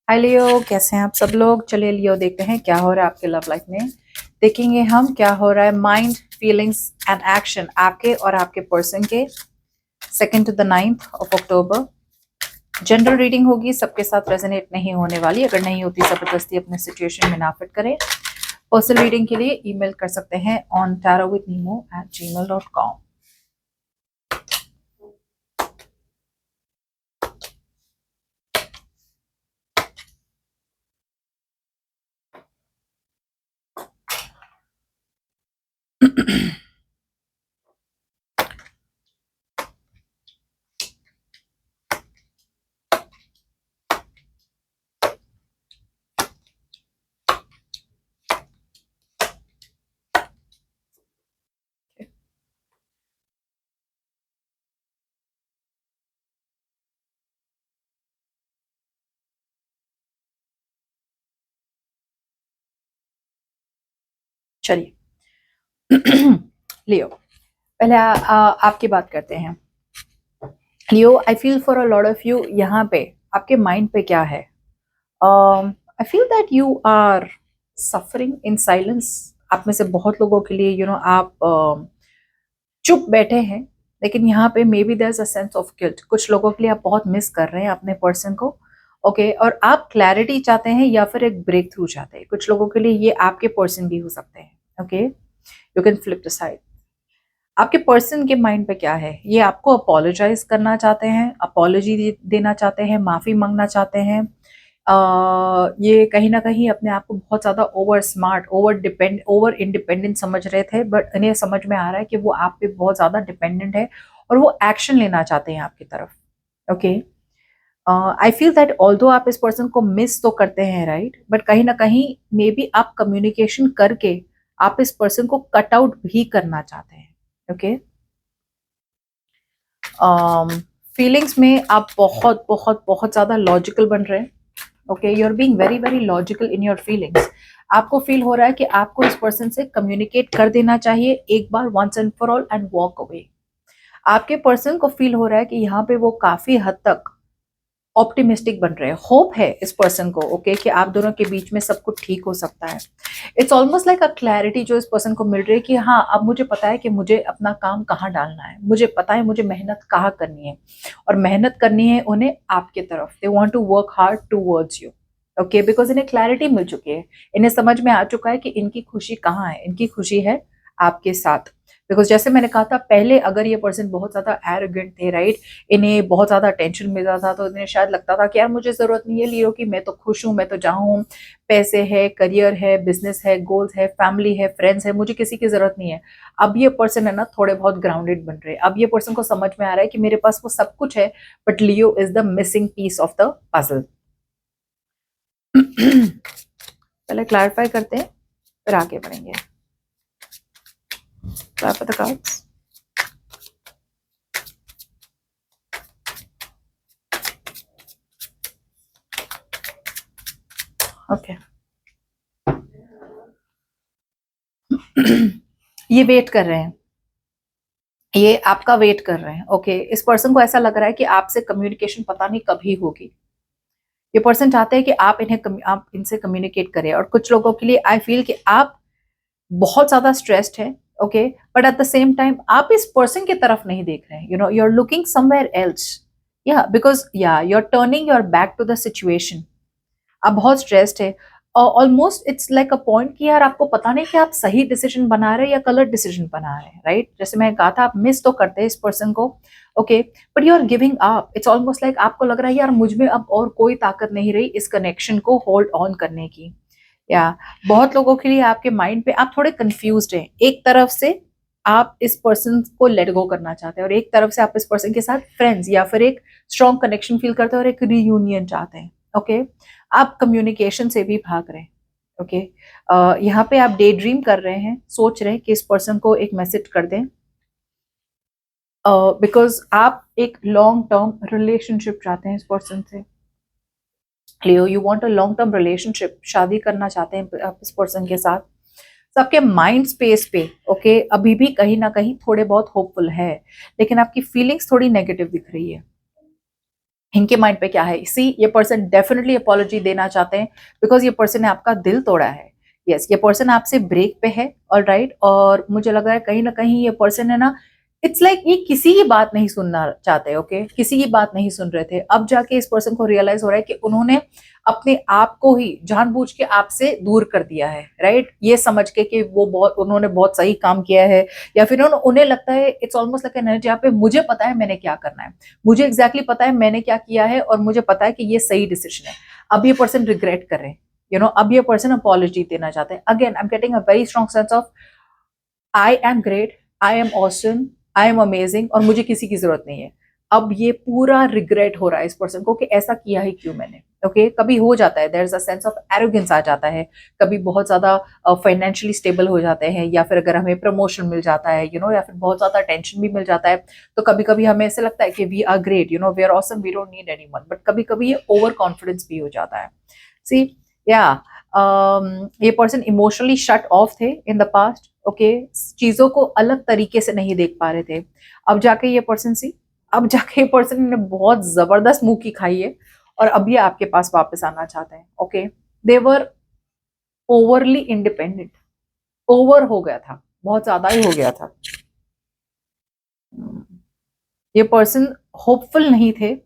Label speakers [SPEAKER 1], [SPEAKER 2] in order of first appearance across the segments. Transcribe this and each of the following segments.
[SPEAKER 1] हाय लियो, कैसे हैं आप सब लोग। चलिए लियो देखते हैं क्या हो रहा है आपके लव लाइफ में। देखेंगे हम क्या हो रहा है माइंड, फीलिंग्स एंड एक्शन आपके और आपके पर्सन के 2nd to the 9th of October। General reading होगी, सबके साथ रेजोनेट नहीं होने वाली। अगर नहीं होती जबरदस्ती अपने सिचुएशन में ना फिट करें। पर्सनल रीडिंग के लिए ईमेल कर सकते हैं on tarotwithnemo@gmail.com। चलिए लियो, पहले आपकी बात करते हैं। Leo, I feel for a lot of you. यहाँ पे आपके माइंड पे क्या है? I feel that you are suffering in silence. आप में से बहुत लोगों के लिए आप चुप बैठे हैं, लेकिन यहाँ पे maybe there is a sense of guilt. कुछ लोगों के लिए आप बहुत मिस कर रहे हैं अपने पर्सन को। ओके और आप क्लैरिटी चाहते हैं या फिर एक ब्रेक थ्रू चाहते हैं। कुछ लोगों के लिए ये आपके पर्सन भी हो सकते हैं। Okay, you can flip the side. आपके पर्सन के माइंड पे क्या है? ये आपको अपोलोजाइज करना चाहते हैं, अपोलॉजी देना चाहते हैं, माफी मांगना चाहते हैं। ये कहीं ना कहीं अपने आप को बहुत ज्यादा ओवर स्मार्ट, ओवर इंडिपेंडेंट समझ रहे थे, बट इन्हें समझ में आ रहा है कि वो आप पे बहुत ज्यादा डिपेंडेंट है और वो एक्शन लेना चाहते हैं आपकी तरफ। Okay, I feel that although आप इस पर्सन को मिस तो करते हैं, राइट, बट कहीं ना कहीं मे बी आप कम्युनिकेशन करके आप इस पर्सन को कट आउट भी करना चाहते हैं। ओके, फीलिंग्स में आप बहुत बहुत बहुत ज्यादा लॉजिकल बन रहे हैं। Okay, you are being very very logical in your feelings. आपको फील हो रहा है कि आपको इस पर्सन से कम्युनिकेट कर देना चाहिए एक बार, once and for all, and walk away. आपके पर्सन को फील हो रहा है कि यहाँ पे वो काफी हद तक ऑप्टिमिस्टिक बन रहे हैं। होप है इस पर्सन को, ओके, कि आप दोनों के बीच में सब कुछ ठीक हो सकता है। It's almost like a clarity जो इस पर्सन को मिल रही है कि हाँ, अब मुझे पता है कि मुझे अपना काम कहाँ डालना है, मुझे पता है मुझे मेहनत कहाँ करनी है, और मेहनत करनी है उन्हें आपके तरफ। They want to work hard towards you. Okay, because इन्हें क्लैरिटी मिल चुकी है। इन्हें समझ में आ चुका है कि इनकी खुशी कहाँ है। इनकी खुशी है आपके साथ। बिकॉज जैसे मैंने कहा था पहले, अगर ये पर्सन बहुत ज्यादा एरोगेंट थे, राइट, इन्हें बहुत ज्यादा टेंशन मिल रहा था, तो इन्हें शायद लगता था कि यार मुझे जरूरत नहीं है लियो की, मैं तो खुश हूँ, मैं तो जहाँ हूँ, पैसे है, करियर है, बिजनेस है, गोल्स है, फैमिली है, फ्रेंड्स है, मुझे किसी की जरूरत नहीं है। अब ये पर्सन है ना थोड़े बहुत ग्राउंडेड बन रहे हैं। अब ये पर्सन को समझ में आ रहा है कि मेरे पास वो सब कुछ है, but Leo is the missing piece of the puzzle. पहले क्लैरिफाई करते हैं, फिर आगे बढ़ेंगे। Clarify the cards. ओके, ये वेट कर रहे हैं, ये आपका वेट कर रहे हैं। ओके, इस पर्सन को ऐसा लग रहा है कि आपसे कम्युनिकेशन पता नहीं कभी होगी। ये पर्सन चाहते हैं कि आप इनसे कम्युनिकेट करें। और कुछ लोगों के लिए आई फील कि आप बहुत ज्यादा स्ट्रेस्ड है। Okay, but at the same time आप इस पर्सन की तरफ नहीं देख रहे हैं। You are looking somewhere else. या बिकॉज या you are turning your back to the situation. आप बहुत स्ट्रेस्ड है। Almost it's like a point कि यार आपको पता नहीं कि आप सही डिसीजन बना रहे हैं या गलत डिसीजन बना रहे हैं, राइट। जैसे मैंने कहा था, आप मिस तो करते हैं इस पर्सन को। Okay, but you are giving up. It's almost like आपको लग रहा है यार मुझ में अब और कोई ताकत नहीं रही इस कनेक्शन को होल्ड ऑन करने की। या बहुत लोगों के लिए आपके माइंड पे आप थोड़े कंफ्यूज्ड हैं। एक तरफ से आप इस पर्सन को लेट गो करना चाहते हैं, और एक तरफ से आप इस पर्सन के साथ फ्रेंड्स या फिर एक स्ट्रॉन्ग कनेक्शन फील करते हैं और एक रीयूनियन चाहते हैं। ओके, आप कम्युनिकेशन से भी भाग रहे हैं। ओके, यहाँ पे आप डे ड्रीम कर रहे हैं, सोच रहे हैं कि इस पर्सन को एक मैसेज कर दें, बिकॉज आप एक लॉन्ग टर्म रिलेशनशिप चाहते हैं इस पर्सन से। Leo, you want a long term relationship, शादी करना चाहते हैं आप इस पर्सन के साथ। तो आपके माइंड स्पेस पे ओके अभी भी कहीं ना कहीं थोड़े बहुत होपफुल है, लेकिन आपकी फीलिंग्स थोड़ी नेगेटिव दिख रही है। इनके माइंड पे क्या है, सी ये पर्सन डेफिनेटली अपॉलॉजी देना चाहते हैं बिकॉज ये पर्सन ने आपका दिल तोड़ा है। यस, ये पर्सन आपसे ब्रेक पे है, ऑल राइट। और मुझे लग रहा है कहीं ना कहीं ये पर्सन है ना, इट्स लाइक ये किसी की बात नहीं सुनना चाहते, ओके किसी की बात नहीं सुन रहे थे। अब जाके इस पर्सन को रियलाइज हो रहा है कि उन्होंने अपने आप को ही जानबूझ के आपसे दूर कर दिया है, राइट, ये समझ के कि वो बहुत उन्होंने बहुत सही काम किया है, या फिर उन्हें लगता है it's almost like an energy यहाँ पे, मुझे पता है मैंने क्या करना है, मुझे एग्जैक्टली पता है मैंने क्या किया है और मुझे पता है कि ये सही डिसीजन है। अब ये पर्सन रिग्रेट कर रहे हैं, अब ये पर्सन अपॉलॉजी देना चाहते हैं। Again I am getting a very strong sense of I am great, I am awesome, I am amazing और मुझे किसी की जरूरत नहीं है। अब ये पूरा रिग्रेट हो रहा है इस पर्सन को कि ऐसा किया ही क्यों मैंने, ओके कभी हो जाता है, there is a sense of arrogance आ जाता है, कभी बहुत ज्यादा फाइनेंशियली स्टेबल हो जाते हैं, या फिर अगर हमें प्रमोशन मिल जाता है या फिर बहुत ज्यादा टेंशन भी मिल जाता है, तो कभी कभी हमें ऐसे लगता है कि we are great, we are awesome, we don't need anyone, but कभी कभी ये ओवर कॉन्फिडेंस भी हो जाता है। सी या ये पर्सन इमोशनली शट ऑफ थे इन द पास्ट, ओके चीजों को अलग तरीके से नहीं देख पा रहे थे। अब जाके ये पर्सन ने बहुत जबरदस्त मुंह की खाई है और अब ये आपके पास वापस आना चाहते हैं, ओके दे वर ओवरली इंडिपेंडेंट, ओवर हो गया था, बहुत ज्यादा ही हो गया था। ये पर्सन होपफुल नहीं थे।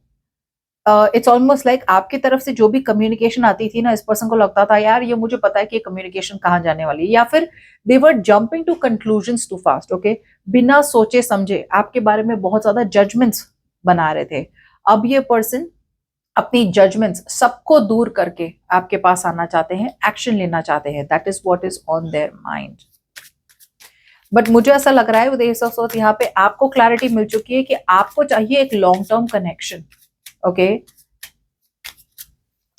[SPEAKER 1] इट्स ऑलमोस्ट लाइक आपकी तरफ से जो भी कम्युनिकेशन आती थी ना, इस पर्सन को लगता था यार ये मुझे पता है कि कम्युनिकेशन कहाँ जाने वाली है, या फिर they were jumping to conclusions too fast, okay बिना सोचे समझे आपके बारे में बहुत ज्यादा जजमेंट्स बना रहे थे। अब ये पर्सन अपनी जजमेंट्स सबको दूर करके आपके पास आना चाहते हैं, एक्शन लेना चाहते हैं, that is what is on their mind. But मुझे ऐसा लग रहा है उदय यहाँ पे आपको क्लैरिटी मिल चुकी है कि आपको चाहिए एक long term connection, okay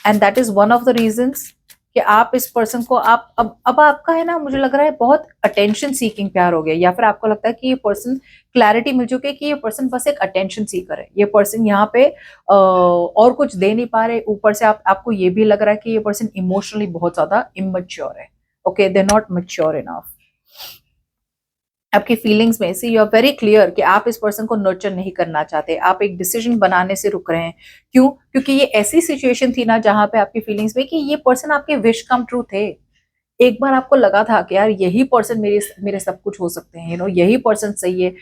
[SPEAKER 1] and that is one of the reasons कि आप इस पर्सन को आप अब आपका है ना, मुझे लग रहा है बहुत अटेंशन सीकिंग प्यार हो गया, या फिर आपको लगता है कि ये पर्सन क्लैरिटी मिल चुकी है कि ये पर्सन बस एक अटेंशन सीकर है, ये पर्सन यहाँ पे और कुछ दे नहीं पा रहे, ऊपर से आपको ये भी लग रहा है कि ये पर्सन इमोशनली बहुत ज्यादा इमैच्योर है, okay they not mature enough. आपकी फीलिंग्स में से यू आर वेरी क्लियर कि आप इस पर्सन को नर्चर नहीं करना चाहते, आप एक डिसीजन बनाने से रुक रहे हैं। क्यों? क्योंकि ये ऐसी सिचुएशन थी ना जहां पे आपकी फीलिंग्स में कि ये पर्सन आपके विश कम ट्रू थे। एक बार आपको लगा था कि यार यही पर्सन मेरे मेरे सब कुछ हो सकते हैं, यही पर्सन सही है,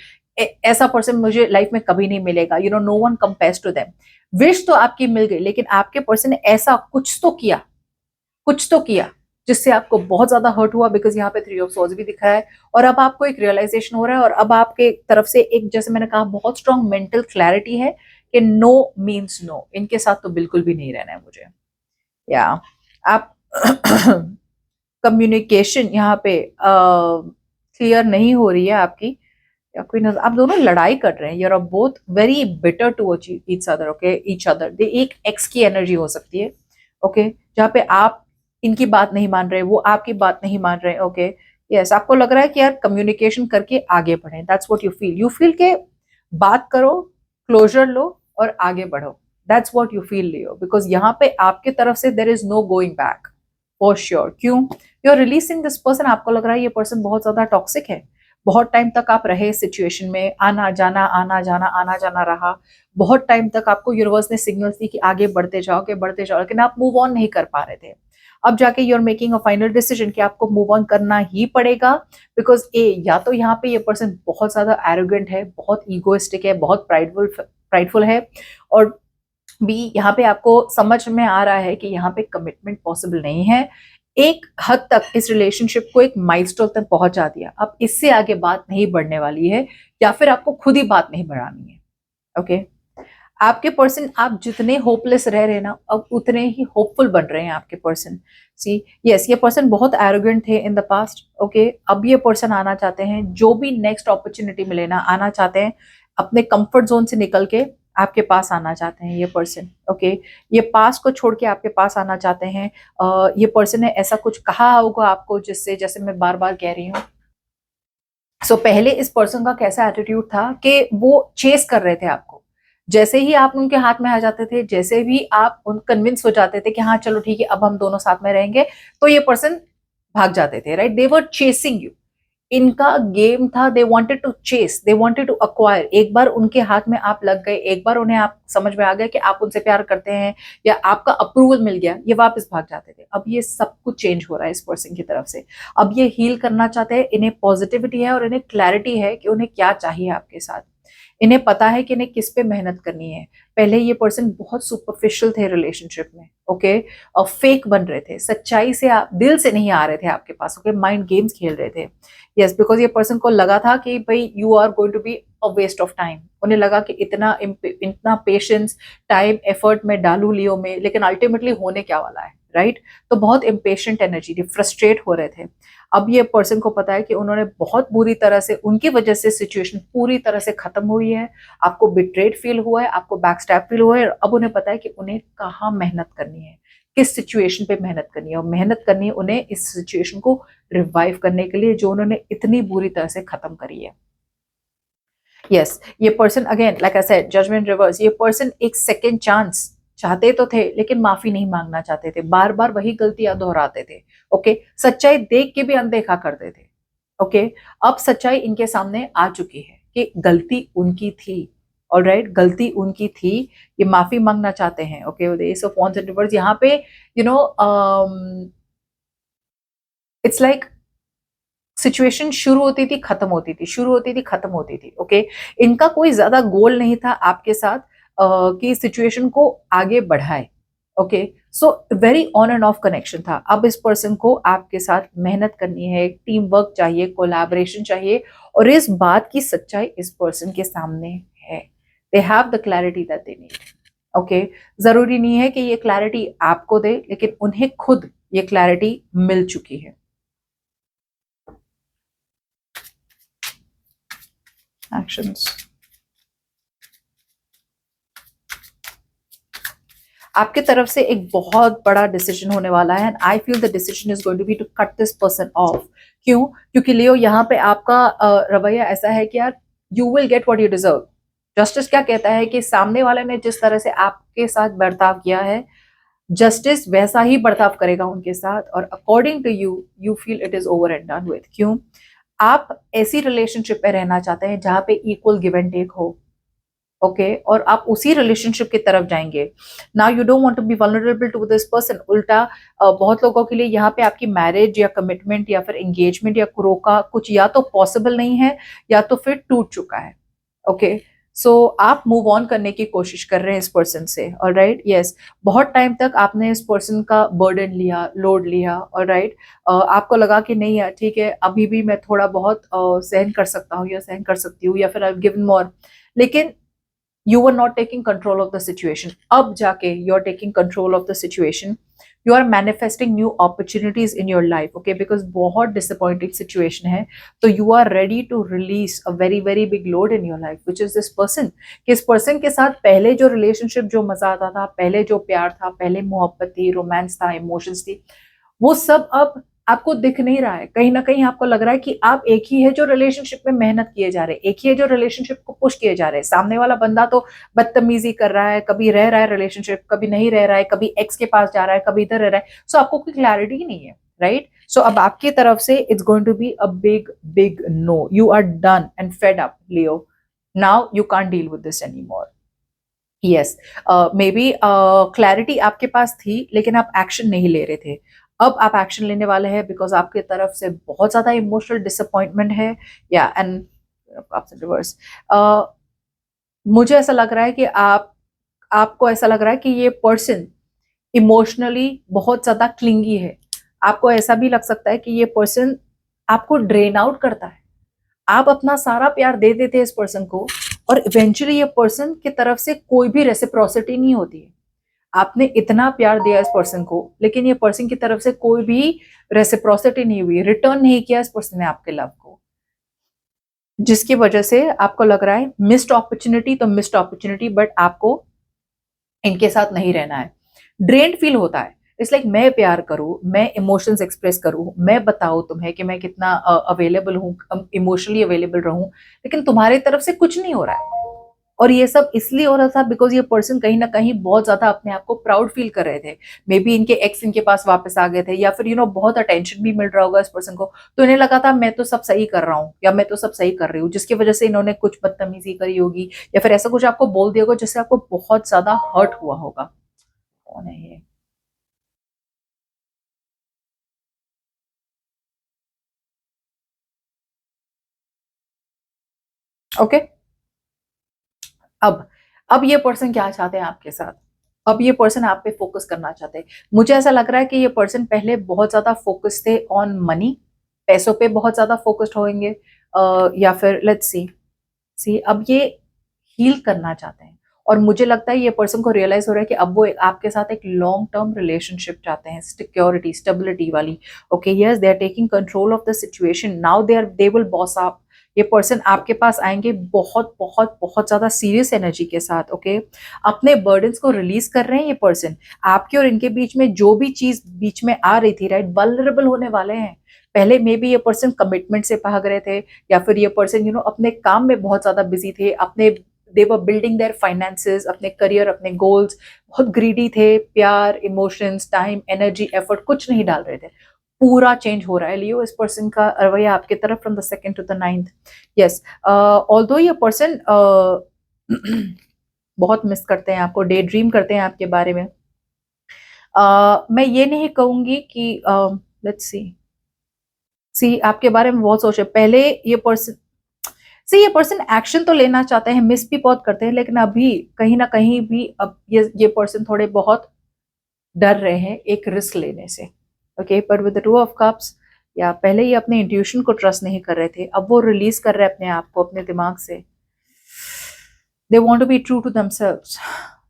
[SPEAKER 1] ऐसा पर्सन मुझे लाइफ में कभी नहीं मिलेगा, no one compares to them. Wish तो आपकी मिल गई, लेकिन आपके पर्सन ने ऐसा कुछ तो किया जिससे आपको बहुत ज्यादा हर्ट हुआ, बिकॉज यहाँ पे 3 ऑफ सॉर्ड्स भी दिख रहा है और अब आपको एक रियलाइजेशन हो रहा है और अब आपके तरफ से एक, जैसे मैंने कहा, बहुत स्ट्रॉन्ग मेंटल क्लैरिटी है कि नो मीन्स नो, इनके साथ तो बिल्कुल भी नहीं रहना है मुझे। या आप कम्युनिकेशन यहाँ पे क्लियर नहीं हो रही है आपकी, या कोई नजर, आप दोनों लड़ाई कर रहे हैं, you are both very bitter to each other, okay each other, they एक एक्स की एनर्जी हो सकती है, ओके जहाँ पे आप इनकी बात नहीं मान रहे, वो आपकी बात नहीं मान रहे, ओके यस आपको लग रहा है कि यार कम्युनिकेशन करके आगे बढ़े, दैट्स व्हाट यू फील के बात करो, क्लोजर लो और आगे बढ़ो, that's what you feel Leo, because यहाँ पे आपके तरफ से there is no going back for sure. क्यों? You are releasing this person, आपको लग रहा है ये पर्सन बहुत ज्यादा टॉक्सिक है, बहुत टाइम तक आप रहे सिचुएशन में, आना जाना रहा, बहुत टाइम तक आपको यूनिवर्स ने सिग्नल्स दी कि आगे बढ़ते जाओ, लेकिन आप मूव ऑन नहीं कर पा रहे थे। अब जाके you are making a final decision कि आपको मूव ऑन करना ही पड़ेगा, बिकॉज या तो यहाँ पे ये पर्सन बहुत ज्यादा एरोगेंट है, बहुत ईगोइस्टिक है, बहुत प्राइडफुल है, और बी यहाँ पे आपको समझ में आ रहा है कि यहाँ पे कमिटमेंट पॉसिबल नहीं है, एक हद तक इस रिलेशनशिप को एक माइलस्टोन तक पहुंचा दिया, अब इससे आगे बात नहीं बढ़ने वाली है, या फिर आपको खुद ही बात नहीं बढ़ानी है, ओके आपके पर्सन, आप जितने होपलेस रह रहे हैं ना, अब उतने ही होपफुल बन रहे हैं आपके पर्सन। सी यस, ये पर्सन बहुत एरोगेंट थे इन द पास्ट, ओके अब ये पर्सन आना चाहते हैं, जो भी नेक्स्ट अपॉर्चुनिटी मिले ना, आना चाहते हैं, अपने कंफर्ट जोन से निकल के आपके पास आना चाहते हैं ये पर्सन, ओके ये पास्ट को छोड़ के आपके पास आना चाहते हैं। ये पर्सन ने ऐसा कुछ कहा होगा आपको जिससे, जैसे मैं बार बार कह रही हूँ, सो पहले इस पर्सन का कैसा एटीट्यूड था कि वो चेस कर रहे थे आपको, जैसे ही आप उनके हाथ में आ जाते थे, जैसे भी आप उन कन्विंस हो जाते थे कि हाँ चलो ठीक है अब हम दोनों साथ में रहेंगे, तो ये पर्सन भाग जाते थे, right, they were chasing you, इनका गेम था, they wanted to chase, they wanted to acquire. एक बार उनके हाथ में आप लग गए, एक बार उन्हें आप समझ में आ गया कि आप उनसे प्यार करते हैं या आपका अप्रूवल मिल गया, ये वापस भाग जाते थे। अब ये सब कुछ चेंज हो रहा है इस पर्सन की तरफ से। अब ये हील करना चाहते हैं, इन्हें पॉजिटिविटी है और इन्हें क्लैरिटी है कि उन्हें क्या चाहिए आपके साथ। इन्हें पता है कि इन्हें किस पे मेहनत करनी है। पहले ये पर्सन बहुत सुपरफिशियल थे रिलेशनशिप में, ओके, और फेक बन रहे थे, सच्चाई से आप दिल से नहीं आ रहे थे आपके पास, ओके, माइंड गेम्स खेल रहे थे। यस, बिकॉज ये पर्सन को लगा था कि भाई you are going to be a waste of time. उन्हें लगा कि इतना पेशेंस, टाइम, एफर्ट में डालू लियो में, लेकिन अल्टीमेटली होने क्या वाला है, राइट? तो बहुत इम्पेशेंट एनर्जी थी, फ्रस्ट्रेट हो रहे थे। अब ये पर्सन को पता है कि उन्होंने बहुत बुरी तरह से, उनकी वजह से सिचुएशन पूरी तरह से खत्म हुई है। आपको बिट्रेड फील हुआ है, आपको बैकस्टैब फील हुआ है। अब उन्हें पता है कि उन्हें कहाँ मेहनत करनी है, किस सिचुएशन पे मेहनत करनी है, और मेहनत करनी है उन्हें इस सिचुएशन को रिवाइव करने के लिए जो उन्होंने इतनी बुरी तरह से खत्म करी है। यस, ये person again like I said, judgement reverse. ये पर्सन एक सेकेंड चांस चाहते तो थे, लेकिन माफी नहीं मांगना चाहते थे, बार बार वही गलतियां दोहराते थे। ओके, सच्चाई देख के भी अनदेखा करते थे। ओके, अब सच्चाई इनके सामने आ चुकी है कि गलती उनकी थी। ऑलराइट, गलती उनकी थी, ये माफी मांगना चाहते हैं। Okay, the S of wands and reverse यहाँ पे, you know, it's like situation शुरू होती थी, खत्म होती थी, शुरू होती थी, खत्म होती थी। ओके, इनका कोई ज्यादा गोल नहीं था आपके साथ कि सिचुएशन को आगे बढ़ाए। Okay, so very on end of connection था। अब इस पर्सन को आपके साथ मेहनत करनी है, टीम वर्क चाहिए, कोलैबोरेशन चाहिए, और इस बात की सच्चाई इस पर्सन के सामने है। They have the clarity that they need. Okay, जरूरी नहीं है कि ये क्लैरिटी आपको दे, लेकिन उन्हें खुद ये क्लैरिटी मिल चुकी है। एक्शंस, आपके तरफ से एक बहुत बड़ा डिसीजन होने वाला है, and I feel the decision is going to be to cut this person off. क्यों? क्योंकि लियो यहाँ पे आपका रवैया ऐसा है कि यार, you will get what you deserve. Justice क्या कहता है कि सामने वाले ने जिस तरह से आपके साथ बर्ताव किया है, जस्टिस वैसा ही बर्ताव करेगा उनके साथ, और according to you, you feel it is over and done with. क्यों? आप ऐसी रिलेशनशिप में रहना चाहते हैं जहां पे इक्वल गिव एंड टेक हो। ओके, और आप उसी रिलेशनशिप की तरफ जाएंगे। Now you don't want to be vulnerable to this person. उल्टा बहुत लोगों के लिए यहाँ पे आपकी मैरिज या कमिटमेंट या फिर एंगेजमेंट या क्रोका कुछ या तो पॉसिबल नहीं है, या तो फिर टूट चुका है। ओके, सो आप मूव ऑन करने की कोशिश कर रहे हैं इस पर्सन से। ऑलराइट, यस, बहुत टाइम तक आपने इस पर्सन का बर्डन लिया, लोड लिया। ऑलराइट, आपको लगा कि नहीं यार ठीक है, अभी भी मैं थोड़ा बहुत सहन कर सकता हूँ या सहन कर सकती हूँ, या फिर आई गिवन मोर, लेकिन you were not taking control of the situation. अब जाके you're taking control of the situation. You are manifesting new opportunities in your life, okay? Because बहुत disappointing situation है, तो you are ready to release a very very big load in your life, which is this person. कि इस person के साथ पहले जो relationship, जो मजा आता था, पहले जो प्यार था, पहले मोहब्बत थी, रोमांस था, इमोशंस थी, वो सब अब आपको दिख नहीं रहा है। कहीं ना कहीं आपको लग रहा है कि आप एक ही है जो रिलेशनशिप में मेहनत किए जा रहे हैं, एक ही है जो रिलेशनशिप को पुश किए जा रहे हैं। सामने वाला बंदा तो बदतमीजी कर रहा है, कभी रह रहा है रिलेशनशिप, कभी नहीं रह रहा है, कभी एक्स के पास जा रहा है, कभी इधर रह रहा है। सो आपको कोई क्लैरिटी नहीं है, राइट? सो अब आपकी तरफ से it's going to be a big big no. You are done and fed up, Leo. Now you can't deal with this any more. Yes, maybe clarity आपके पास थी, लेकिन आप एक्शन नहीं ले रहे थे। अब आप एक्शन लेने वाले हैं, बिकॉज आपके तरफ से बहुत ज्यादा इमोशनल डिसअपॉइंटमेंट है, या एंड आपसे रिवर्स। मुझे ऐसा लग रहा है कि आपको ऐसा लग रहा है कि ये पर्सन इमोशनली बहुत ज्यादा क्लिंगी है। आपको ऐसा भी लग सकता है कि ये पर्सन आपको ड्रेन आउट करता है। आप अपना सारा प्यार दे देते हैं इस पर्सन को, और इवेंचुअली ये पर्सन की तरफ से कोई भी रेसिप्रोसिटी नहीं होती है। आपने इतना प्यार दिया इस पर्सन को, लेकिन ये पर्सन की तरफ से कोई भी रेसिप्रोसिटी नहीं हुई, रिटर्न नहीं किया इस पर्सन ने आपके लव को, जिसकी वजह से आपको लग रहा है मिस्ड अपॉर्चुनिटी तो मिस्ड अपॉर्चुनिटी, बट आपको इनके साथ नहीं रहना है। ड्रेन फील होता है। इट्स लाइक मैं प्यार करूं, मैं इमोशंस एक्सप्रेस करूं, मैं बताऊं तुम्हें कि मैं कितना अवेलेबल हूं, इमोशनली अवेलेबल रहूं, लेकिन तुम्हारी तरफ से कुछ नहीं हो रहा है। और ये सब इसलिए हो रहा था बिकॉज ये पर्सन कहीं ना कहीं बहुत ज्यादा अपने आप को प्राउड फील कर रहे थे। मे बी इनके एक्स इनके पास वापस आ गए थे, या फिर बहुत अटेंशन भी मिल रहा होगा इस पर्सन को, तो इन्हें लगा था मैं तो सब सही कर रहा हूँ या मैं तो सब सही कर रही हूँ, जिसकी वजह से इन्होंने कुछ बदतमीजी करी होगी या फिर ऐसा कुछ आपको बोल दिया होगा जिससे आपको बहुत ज्यादा हर्ट हुआ होगा। कौन है ये? ओके। अब ये पर्सन क्या चाहते हैं आपके साथ? अब ये पर्सन आप पे फोकस करना चाहते हैं। मुझे ऐसा लग रहा है कि ये पर्सन पहले बहुत ज्यादा फोकस थे ऑन मनी, पैसों पे बहुत ज्यादा फोकस्ड होंगे, या फिर लेट्स सी सी अब ये हील करना चाहते हैं। और मुझे लगता है ये पर्सन को रियलाइज हो रहा है कि अब वो आपके साथ एक लॉन्ग टर्म रिलेशनशिप चाहते हैं, सिक्योरिटी स्टेबिलिटी वाली। Okay, yes, they are taking control of the situation now, they will boss up. ये पर्सन आपके पास आएंगे बहुत बहुत बहुत ज्यादा सीरियस एनर्जी के साथ। ओके, अपने बर्डन्स को रिलीज कर रहे हैं ये पर्सन। आपके और इनके बीच में जो भी चीज बीच में आ रही थी, राइट, वल्नरेबल होने वाले हैं। पहले मे बी ये पर्सन कमिटमेंट से भाग रहे थे, या फिर ये पर्सन अपने काम में बहुत ज्यादा बिजी थे, अपने दे वर बिल्डिंग देयर फाइनेंसेस, अपने करियर, अपने गोल्स, बहुत ग्रीडी थे, प्यार, इमोशंस, टाइम, एनर्जी, एफर्ट कुछ नहीं डाल रहे थे। पूरा चेंज हो रहा है लियो, इस पर्सन का रवैया आपके तरफ from the second to the ninth. Yes, although ये पर्सन बहुत मिस करते हैं आपको, डे ड्रीम करते हैं आपके बारे में। मैं ये नहीं कहूंगी कि लेट्स सी सी आपके बारे में बहुत सोचे पहले। ये पर्सन एक्शन तो लेना चाहते हैं, मिस भी बहुत करते हैं, लेकिन अभी कहीं ना कहीं भी अब ये पर्सन थोड़े बहुत डर रहे हैं एक रिस्क लेने से। ओके, पर with the two of cups, या पहले ये अपने इंट्यूशन को ट्रस्ट नहीं कर रहे थे, अब वो रिलीज कर रहे हैं अपने आप को अपने दिमाग से। They want to be true to themselves.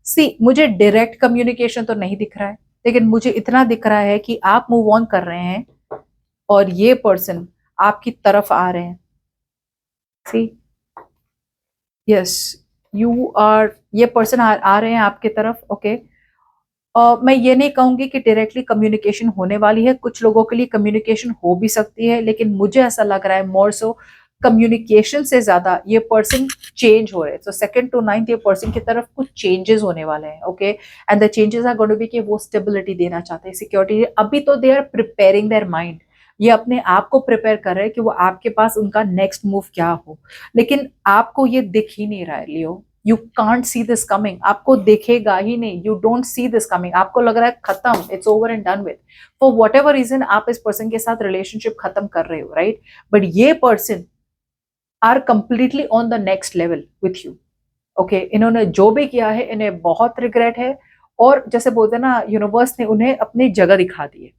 [SPEAKER 1] See मुझे डायरेक्ट कम्युनिकेशन तो नहीं दिख रहा है, लेकिन मुझे इतना दिख रहा है कि आप मूव ऑन कर रहे हैं और ये पर्सन आपकी तरफ आ रहे हैं। सी, यस, यू आर, ये पर्सन आ रहे हैं आपके तरफ। ओके, मैं ये नहीं कहूंगी कि डायरेक्टली कम्युनिकेशन होने वाली है, कुछ लोगों के लिए कम्युनिकेशन हो भी सकती है, लेकिन मुझे ऐसा लग रहा है मोर सो कम्युनिकेशन से ज्यादा ये पर्सन चेंज हो रहे हैं। तो सेकंड टू नाइन्थ ये पर्सन की तरफ कुछ चेंजेस होने वाले हैं। Okay, and the changes are going to be कि वो स्टेबिलिटी देना चाहते हैं, सिक्योरिटी। अभी तो they are preparing their mind, ये अपने आप को प्रिपेयर कर रहे हैं कि वो आपके पास उनका नेक्स्ट मूव क्या हो, लेकिन आपको ये दिख ही नहीं रहा है Leo. You can't see this coming, आपको दिखेगा ही नहीं, you don't see this coming. आपको लग रहा है खत्म, it's over and done with. For whatever reason आप इस पर्सन के साथ रिलेशनशिप खत्म कर रहे हो, राइट, बट ये person are completely on the next level with you. Okay, इन्होंने जो भी किया है इन्हें बहुत रिग्रेट है, और जैसे बोलते हैं ना, यूनिवर्स ने उन्हें अपनी जगह दिखा दी है।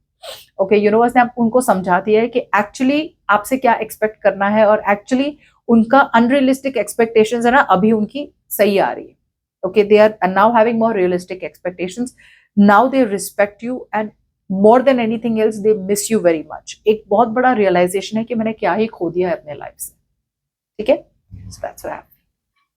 [SPEAKER 1] ओके, यूनिवर्स ने उनको समझा दिया है कि एक्चुअली आपसे क्या एक्सपेक्ट करना है, और एक्चुअली उनका अनरियलिस्टिक एक्सपेक्टेशंस है ना, अभी उनकी सही आ रही है। Okay, they are now having more realistic expectations, now they respect you, and more than anything else they miss you very much. एक बहुत बड़ा रियलाइजेशन है कि मैंने क्या ही खो दिया है अपने लाइफ से। ठीक है, so that's what happened.